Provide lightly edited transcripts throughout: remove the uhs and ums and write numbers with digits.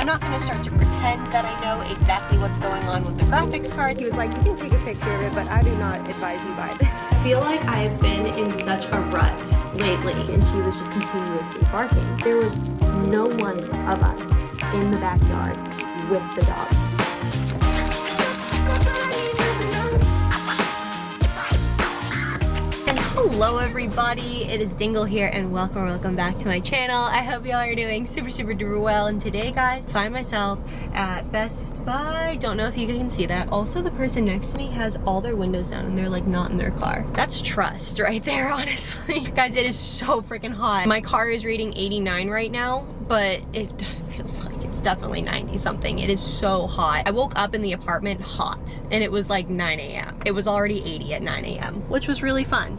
I'm not going to start to pretend that I know exactly what's going on with the graphics cards. He was like, you can take a picture of it, but I do not advise you buy this. I feel like I've been in such a rut lately, and she was just continuously barking. There was no one of us in the backyard with the dogs. Hello everybody, it is Dingle here and welcome back to my channel. I hope y'all are doing super duper well, and today guys, I find myself at Best Buy. Don't know if you can see that. Also, the person next to me has all their windows down and they're like not in their car. That's trust right there, honestly. Guys, it is so freaking hot. My car is reading 89 right now, but it feels like it's definitely 90 something. It is so hot. I woke up in the apartment hot and it was like 9 a.m. It was already 80 at 9 a.m, which was really fun.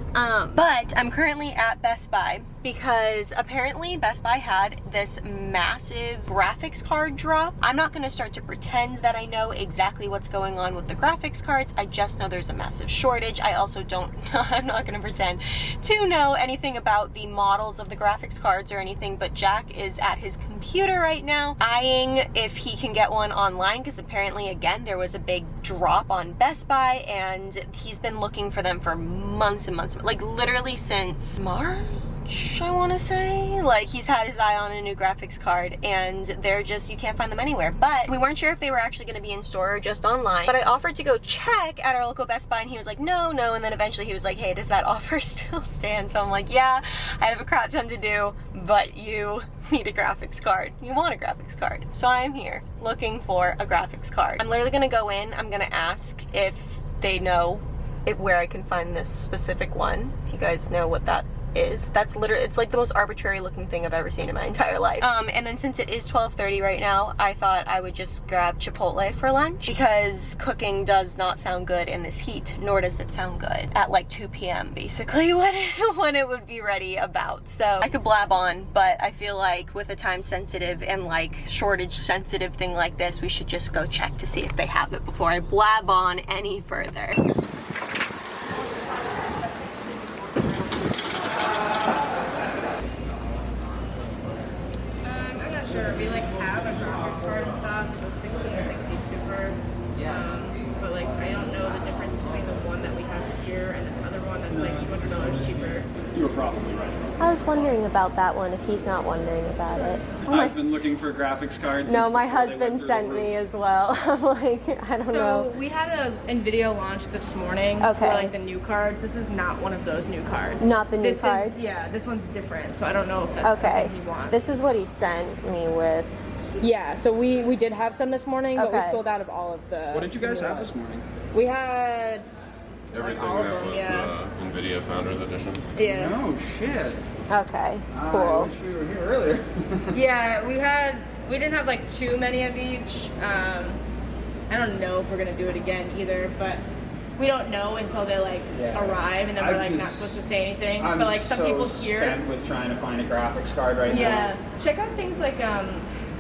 But I'm currently at Best Buy because apparently Best Buy had this massive graphics card drop. I'm not going to start to pretend that I know exactly what's going on with the graphics cards. I just know there's a massive shortage. I also I'm not going to pretend to know anything about the models of the graphics cards or anything, but Jack is at his computer right now eyeing if he can get one online because apparently again there was a big drop on Best Buy and he's been looking for them for months and months, like literally since March, I want to say. Like, he's had his eye on a new graphics card and they're just, you can't find them anywhere. But we weren't sure if they were actually going to be in store or just online, but I offered to go check at our local Best Buy and he was like no, and then eventually he was like, hey, does that offer still stand? So I'm like, yeah, I have a crap ton to do, but you need a graphics card. You want a graphics card. So I'm here looking for a graphics card. I'm literally going to go in, I'm going to ask if they know where I can find this specific one. If you guys know what that is. That's literally, it's like the most arbitrary looking thing I've ever seen in my entire life. And then since it is 12:30 right now, I thought I would just grab Chipotle for lunch because cooking does not sound good in this heat, nor does it sound good at like 2 p.m. basically when it would be ready about. So I could blab on, but I feel like with a time sensitive and like shortage sensitive thing like this, we should just go check to see if they have it before I blab on any further. We like have a graphics card and stuff, so 1660 Super. But like I don't know the difference between the one that we have here and this other one that's like $200 cheaper. You were probably right. I was wondering about that one, if he's not wondering about it. I've been looking for graphics cards. No, my husband sent me as well. I'm like, I don't know. So we had a NVIDIA launch this morning for like the new cards. This is not one of those new cards. Not the new cards? Yeah, this one's different, so I don't know if that's something he wants. This is what he sent me with. Yeah, so we did have some this morning, but we sold out of all of the... What did you guys have this morning? We had... Everything all of that them, was yeah. NVIDIA Founders Edition. Yeah. Oh shit. Okay, I cool. wish we were here earlier. Yeah, we didn't have like too many of each. I don't know if we're gonna do it again either, but we don't know until they like arrive and then we're like not supposed to say anything. I'm but like some people here spent with trying to find a graphics card right now. Yeah. Check out things like I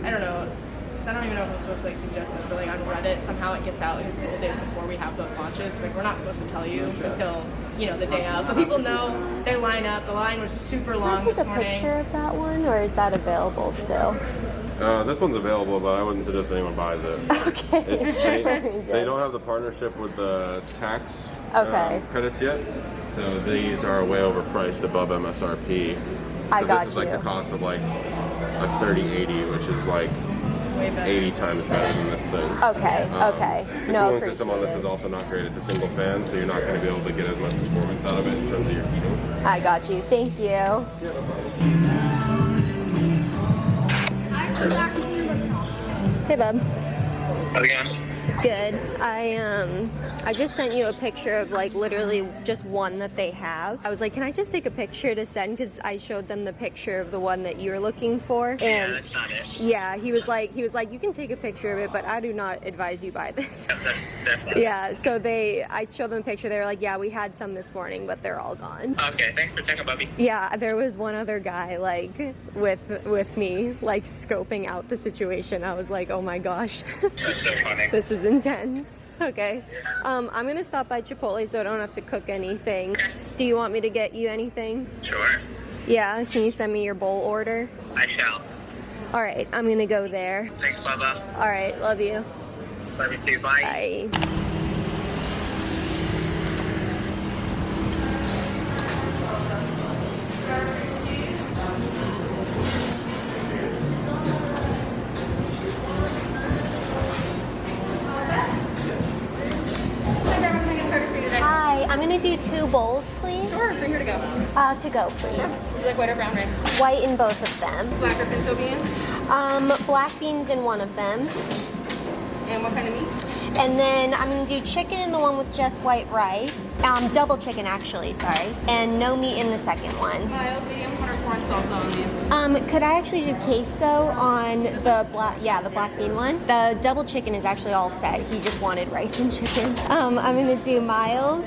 don't know, because I don't even know if I'm supposed to like suggest this, but like on Reddit somehow it gets out like a couple days before we have those launches. Like we're not supposed to tell you until, you know, the day of. But people know they line up. The line was super long this morning. Can I take a picture of that one, or is that available still? This one's available, but I wouldn't suggest anyone buys it. Okay. They don't have the partnership with the tax credits yet, so these are way overpriced above MSRP. So this is like the cost of like a 3080, which is like 80 times better than this thing. Okay, The cooling system on this is also not great. It's a single fan, so you're not going to be able to get as much performance out of it in terms of your heating. I got you. Thank you. Yeah, no problem. Hey, bub. How's it going? Good. I just sent you a picture of like literally just one that they have. I was like, can I just take a picture to send? Because I showed them the picture of the one that you're looking for. And yeah, that's not it. Yeah, he was like, you can take a picture of it, but I do not advise you buy this. That's Yeah, so I showed them a picture. They were like, yeah, we had some this morning, but they're all gone. Okay, thanks for checking, Bubby. Yeah, there was one other guy like with me like scoping out the situation. I was like, oh my gosh. That's so funny. This is intense. Okay. I'm gonna stop by Chipotle so I don't have to cook anything. Okay. Do you want me to get you anything? Sure. Yeah, can you send me your bowl order? I shall. All right, I'm gonna go there. Thanks, Bubba. All right, love you. Love you too. Bye. Bye. Hi, I'm gonna do 2 bowls, please. Sure, for here to go. To go, please. Would you like white or brown rice? White in both of them. Black or pinto beans? Black beans in one of them. And what kind of meat? And then I'm gonna do chicken in the one with just white rice. Double chicken actually, sorry. And no meat in the second one. Mild, medium, or corn salsa on these? Could I actually do queso on the black bean one? The double chicken is actually all set. He just wanted rice and chicken. I'm gonna do mild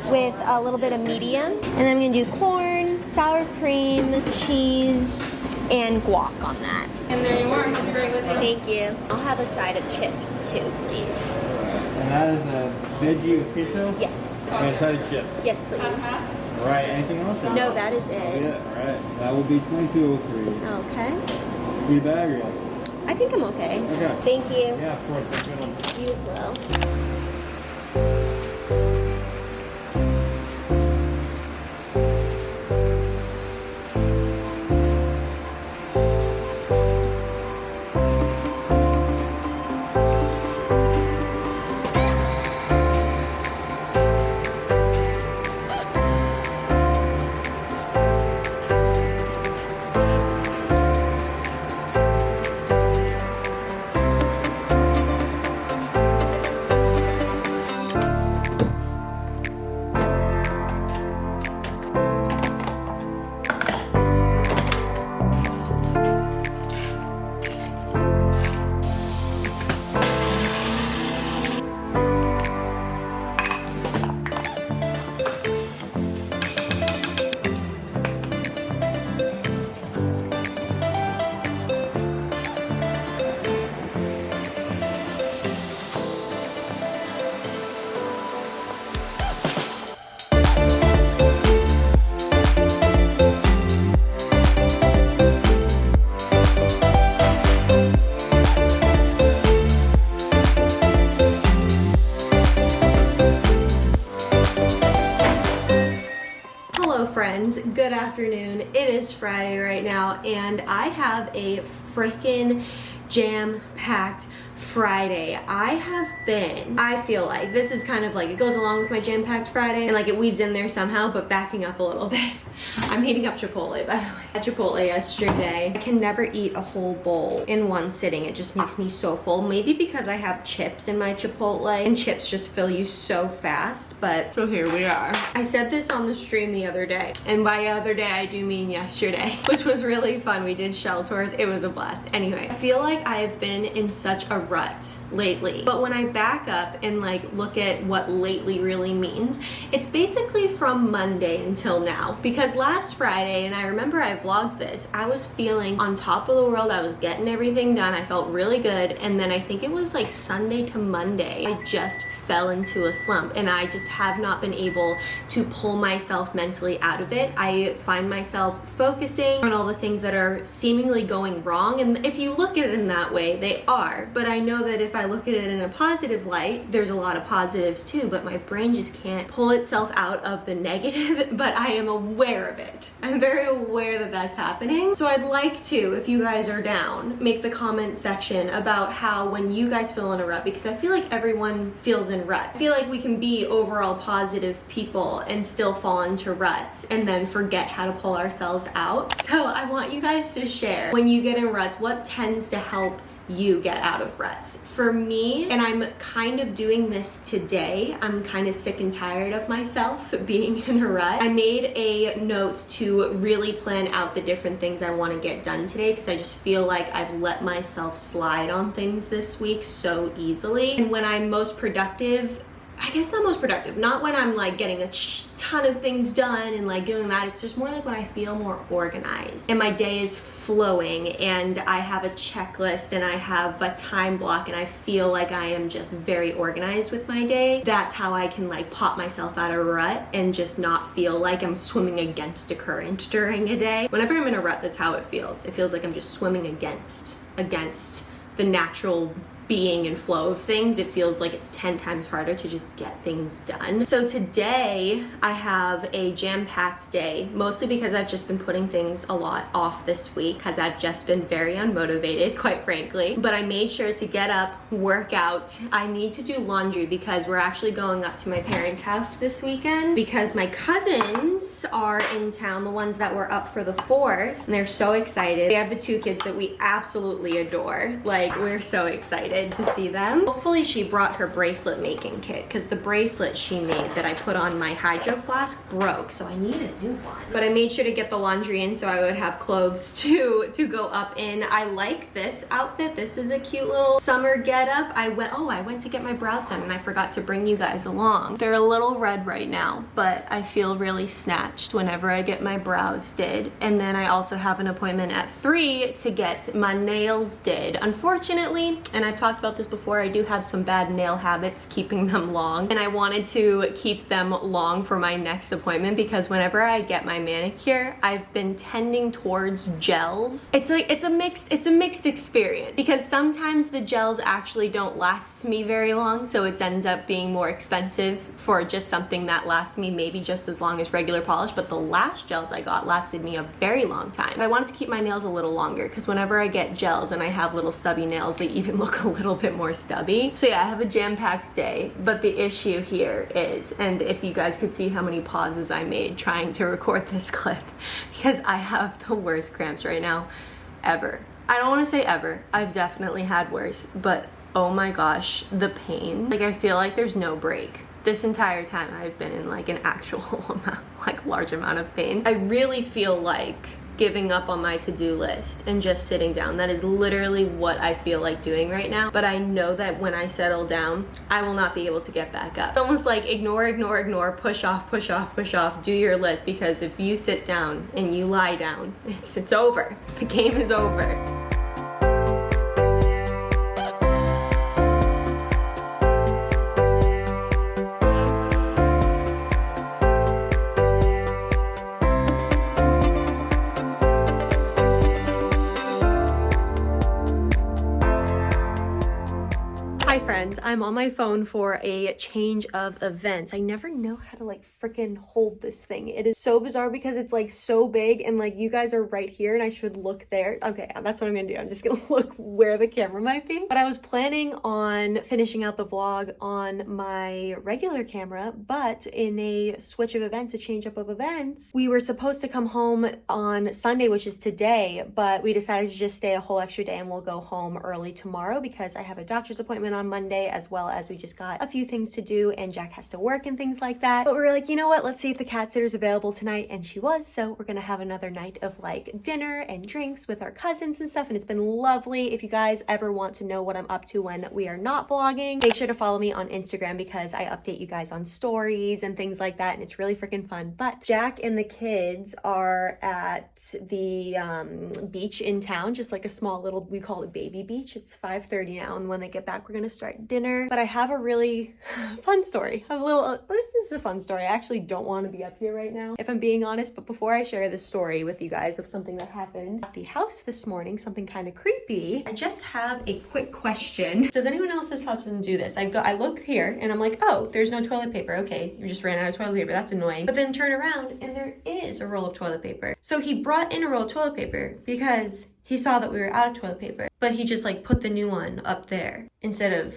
with a little bit of medium. And I'm gonna do corn, sour cream, cheese, and guac on that. And there you are. Have a great with you. Thank you. I'll have a side of chips too, please. And that is a veggie with queso? Yes. And a side of chips. Yes, please. All right, anything else? No, that is Yeah, it. all right. That will be 2203. Okay. Free bag or yes? I think I'm okay. Okay. Thank you. Yeah, of course. That's good. You as well. Friends, good afternoon. It is Friday right now and I have a freaking jam-packed Friday. I feel like this is kind of like, it goes along with my jam-packed Friday and like it weaves in there somehow, but backing up a little bit. I'm heating up Chipotle, by the way. I had Chipotle yesterday. I can never eat a whole bowl in one sitting. It just makes me so full. Maybe because I have chips in my Chipotle and chips just fill you so fast, but so here we are. I said this on the stream the other day, and by other day I do mean yesterday, which was really fun. We did shell tours. It was a blast. Anyway, I feel like I have been in such a rut lately, but when I back up and like look at what lately really means, it's basically from Monday until now, because last Friday, and I remember I vlogged this, I was feeling on top of the world. I was getting everything done. I felt really good, and then I think it was like Sunday to Monday, I just fell into a slump and I just have not been able to pull myself mentally out of it. I find myself focusing on all the things that are seemingly going wrong, and if you look at it in that way, they are, but I know that if I look at it in a positive light, there's a lot of positives too, but my brain just can't pull itself out of the negative, but I am aware of it. I'm very aware that that's happening. So I'd like to, if you guys are down, make the comment section about how when you guys feel in a rut, because I feel like everyone feels in rut. I feel like we can be overall positive people and still fall into ruts and then forget how to pull ourselves out. So I want you guys to share, when you get in ruts, what tends to help you get out of ruts. For me, and I'm kind of doing this today, I'm kind of sick and tired of myself being in a rut. I made a note to really plan out the different things I want to get done today, because I just feel like I've let myself slide on things this week so easily. And when I'm most productive, I guess not most productive. Not when I'm like getting a ton of things done and like doing that. It's just more like when I feel more organized and my day is flowing and I have a checklist and I have a time block and I feel like I am just very organized with my day. That's how I can like pop myself out of a rut and just not feel like I'm swimming against a current during a day. Whenever I'm in a rut, that's how it feels. It feels like I'm just swimming against the natural being and flow of things. It feels like it's 10 times harder to just get things done. So today I have a jam-packed day, mostly because I've just been putting things a lot off this week because I've just been very unmotivated, quite frankly. But I made sure to get up, work out. I need to do laundry because we're actually going up to my parents' house this weekend because my cousins are in town, the ones that were up for the 4th, and they're so excited. They have the 2 kids that we absolutely adore. Like, we're so excited to see them. Hopefully she brought her bracelet making kit because the bracelet she made that I put on my hydro flask broke, so I need a new one. But I made sure to get the laundry in so I would have clothes to go up in. I like this outfit. This is a cute little summer getup. I went to get my brows done and I forgot to bring you guys along. They're a little red right now, but I feel really snatched whenever I get my brows did. And then I also have an appointment at 3 to get my nails did. Unfortunately, and I've talked about this before, I do have some bad nail habits keeping them long, and I wanted to keep them long for my next appointment because whenever I get my manicure, I've been tending towards gels. It's a mixed experience because sometimes the gels actually don't last me very long, so it ends up being more expensive for just something that lasts me maybe just as long as regular polish. But the last gels I got lasted me a very long time. I wanted to keep my nails a little longer because whenever I get gels and I have little stubby nails, they even look a little bit more stubby. So yeah, I have a jam-packed day, but the issue here is, and if you guys could see how many pauses I made trying to record this clip, because I have the worst cramps right now ever. I don't want to say ever. I've definitely had worse, but oh my gosh, the pain. Like, I feel like there's no break. This entire time I've been in like an actual amount, like large amount of pain. I really feel like giving up on my to-do list and just sitting down. That is literally what I feel like doing right now. But I know that when I settle down, I will not be able to get back up. It's almost like ignore, push off, do your list, because if you sit down and you lie down, it's over. The game is over. Hi friends, I'm on my phone for a change of events. I never know how to like freaking hold this thing. It is so bizarre because it's like so big and like you guys are right here and I should look there. Okay, that's what I'm gonna do. I'm just gonna look where the camera might be. But I was planning on finishing out the vlog on my regular camera, but in a switch of events, a change up of events, we were supposed to come home on Sunday, which is today, but we decided to just stay a whole extra day and we'll go home early tomorrow because I have a doctor's appointment on Monday, as well as we just got a few things to do and Jack has to work and things like that. But we were like, you know what, let's see if the cat sitter's available tonight, and she was. So we're gonna have another night of like dinner and drinks with our cousins and stuff, and it's been lovely. If you guys ever want to know what I'm up to when we are not vlogging, make sure to follow me on Instagram because I update you guys on stories and things like that, and it's really freaking fun. But Jack and the kids are at the beach in town, just like a small little, we call it baby beach. It's 5:30 now, and when they get back, we're gonna start dinner. But I have a really fun story. This is a fun story. I actually don't want to be up here right now, if I'm being honest. But before I share this story with you guys of something that happened at the house this morning, something kind of creepy, I just have a quick question. Does anyone else's husband do this? I looked here and I'm like, oh, there's no toilet paper. Okay, you just ran out of toilet paper. That's annoying. But then turn around and there is a roll of toilet paper. So he brought in a roll of toilet paper because he saw that we were out of toilet paper, but he just like put the new one up there instead of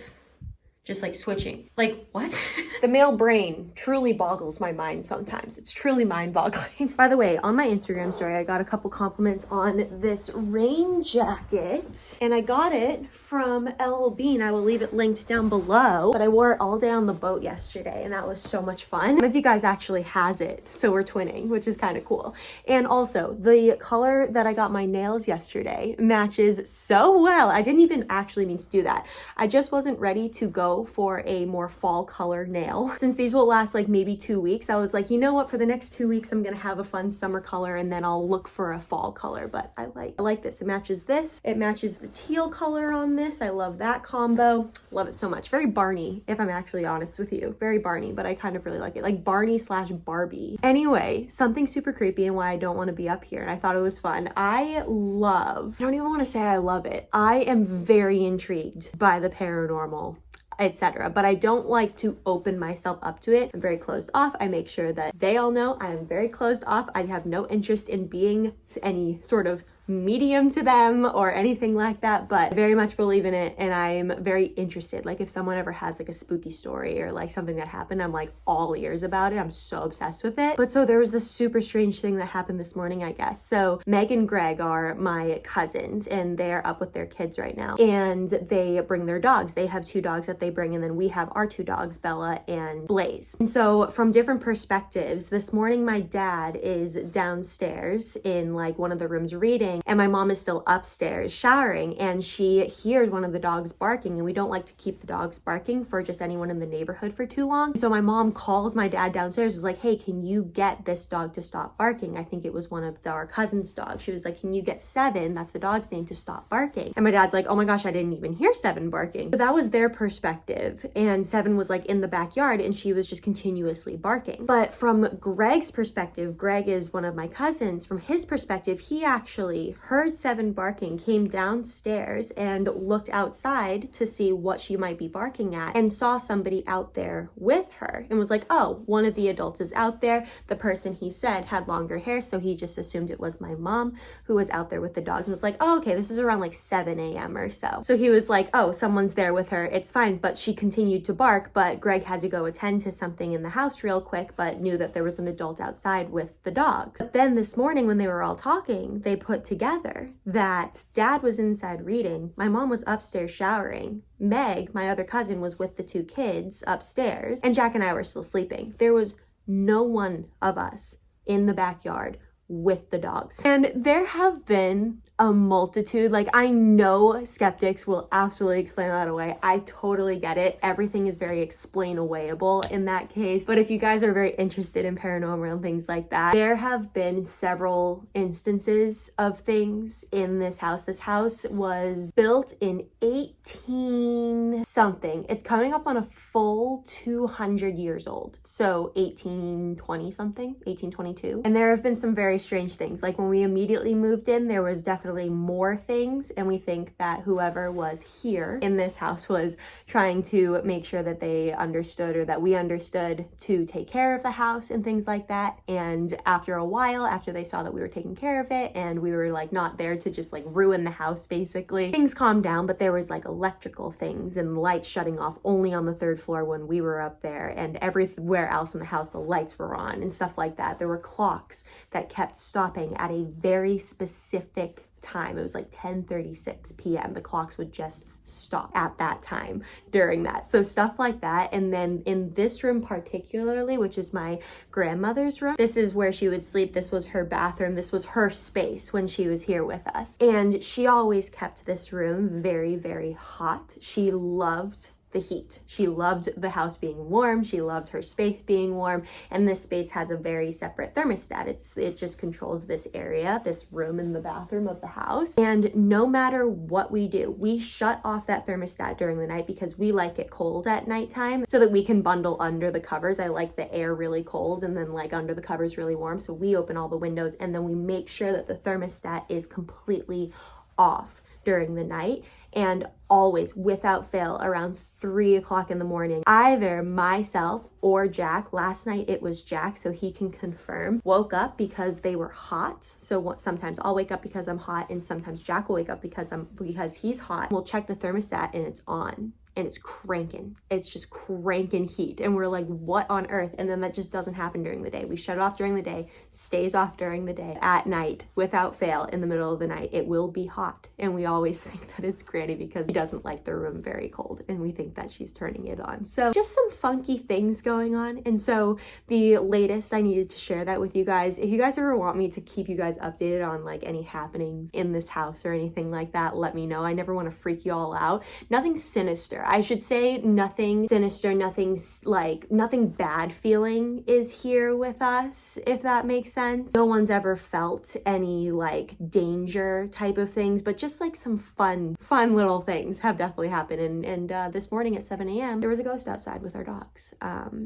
just like switching. Like, what? The male brain truly boggles my mind sometimes. It's truly mind-boggling. By the way, on my Instagram story, I got a couple compliments on this rain jacket, and I got it from LL Bean. I will leave it linked down below, but I wore it all day on the boat yesterday, and that was so much fun. One of you guys actually has it, so we're twinning, which is kind of cool. And also, the color that I got my nails yesterday matches so well. I didn't even actually mean to do that. I just wasn't ready to go go for a more fall color nail. Since these will last like maybe 2 weeks, I was like, you know what, for the next 2 weeks, I'm gonna have a fun summer color and then I'll look for a fall color. But I like this. It matches this. It matches the teal color on this. I love that combo. Love it so much. Very Barney, if I'm actually honest with you. Very Barney, but I kind of really like it. Like Barney / Barbie. Anyway, something super creepy and why I don't want to be up here. And I thought it was fun. I don't even want to say I love it. I am very intrigued by the paranormal, etc. But I don't like to open myself up to it. I'm very closed off. I make sure that they all know I am very closed off. I have no interest in being any sort of medium to them or anything like that, but I very much believe in it and I'm very interested. Like if someone ever has like a spooky story or like something that happened, I'm like all ears about it. I'm so obsessed with it. But so there was this super strange thing that happened this morning, I guess. So Meg and Greg are my cousins and they're up with their kids right now and they bring their dogs. They have 2 dogs that they bring and then we have our 2 dogs, Bella and Blaze. And so from different perspectives, this morning my dad is downstairs in like one of the rooms reading and my mom is still upstairs showering and she hears one of the dogs barking and we don't like to keep the dogs barking for just anyone in the neighborhood for too long. So my mom calls my dad downstairs, is like, hey, can you get this dog to stop barking? I think it was one of our cousin's dogs. She was like, can you get Seven, that's the dog's name, to stop barking? And my dad's like, oh my gosh, I didn't even hear Seven barking. So that was their perspective. And Seven was like in the backyard and she was just continuously barking. But from Greg's perspective, Greg is one of my cousins. From his perspective, he actually heard Seven barking, came downstairs and looked outside to see what she might be barking at and saw somebody out there with her and was like, oh, one of the adults is out there. The person he said had longer hair, so he just assumed it was my mom who was out there with the dogs and was like, oh, okay, this is around like 7 a.m. or so. So he was like, oh, someone's there with her. It's fine. But she continued to bark, but Greg had to go attend to something in the house real quick, but knew that there was an adult outside with the dogs. But then this morning when they were all talking, they put together that dad was inside reading, my mom was upstairs showering, Meg, my other cousin, was with the 2 kids upstairs, and Jack and I were still sleeping. There was no one of us in the backyard with the dogs. And there have been a multitude, like I know skeptics will absolutely explain that away. I totally get it. Everything is very explain-awayable in that case. But if you guys are very interested in paranormal and things like that, there have been several instances of things in this house. This house was built in 18 something. It's coming up on a full 200 years old. So 1820 something, 1822. And there have been some very strange things. Like when we immediately moved in, there was definitely more things, and we think that whoever was here in this house was trying to make sure that they understood, or that we understood, to take care of the house and things like that. And after a while, after they saw that we were taking care of it and we were like not there to just like ruin the house, basically, things calmed down. But there was like electrical things and lights shutting off only on the 3rd floor when we were up there, and everywhere else in the house the lights were on and stuff like that. There were clocks that kept stopping at a very specific time. It was like 10:36 p.m. The clocks would just stop at that time during that. So stuff like that. And then in this room particularly, which is my grandmother's room, this is where she would sleep. This was her bathroom. This was her space when she was here with us. And she always kept this room very, very hot. She loved the heat. She loved the house being warm. She loved her space being warm. And this space has a very separate thermostat. It just controls this area, this room in the bathroom of the house. And no matter what we do, we shut off that thermostat during the night because we like it cold at nighttime so that we can bundle under the covers. I like the air really cold and then like under the covers really warm. So we open all the windows and then we make sure that the thermostat is completely off during the night. And always, without fail, around 3 o'clock in the morning, either myself or Jack, last night it was Jack, so he can confirm, woke up because they were hot. So sometimes I'll wake up because I'm hot, and sometimes Jack will wake up because he's hot. We'll check the thermostat and it's on. And it's cranking. It's just cranking heat. And we're like, what on earth? And then that just doesn't happen during the day. We shut it off during the day, stays off during the day. At night, without fail, in the middle of the night, it will be hot. And we always think that it's Granny because she doesn't like the room very cold. And we think that she's turning it on. So just some funky things going on. And so the latest, I needed to share that with you guys. If you guys ever want me to keep you guys updated on like any happenings in this house or anything like that, let me know. I never want to freak you all out. Nothing sinister. I should say nothing sinister, nothing bad feeling is here with us, if that makes sense. No one's ever felt any like danger type of things, but just like some fun little things have definitely happened. And this morning at 7 a.m. there was a ghost outside with our dogs.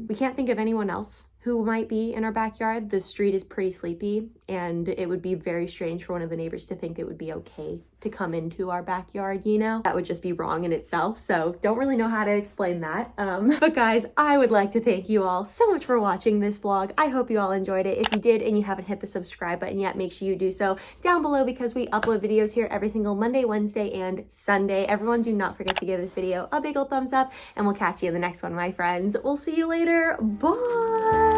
We can't think of anyone else who might be in our backyard. The street is pretty sleepy, and it would be very strange for one of the neighbors to think it would be okay to come into our backyard, you know? That would just be wrong in itself, so don't really know how to explain that. But guys, I would like to thank you all so much for watching this vlog. I hope you all enjoyed it. If you did and you haven't hit the subscribe button yet, make sure you do so down below, because we upload videos here every single Monday, Wednesday, and Sunday. Everyone, do not forget to give this video a big old thumbs up, and we'll catch you in the next one, my friends. We'll see you later. Bye!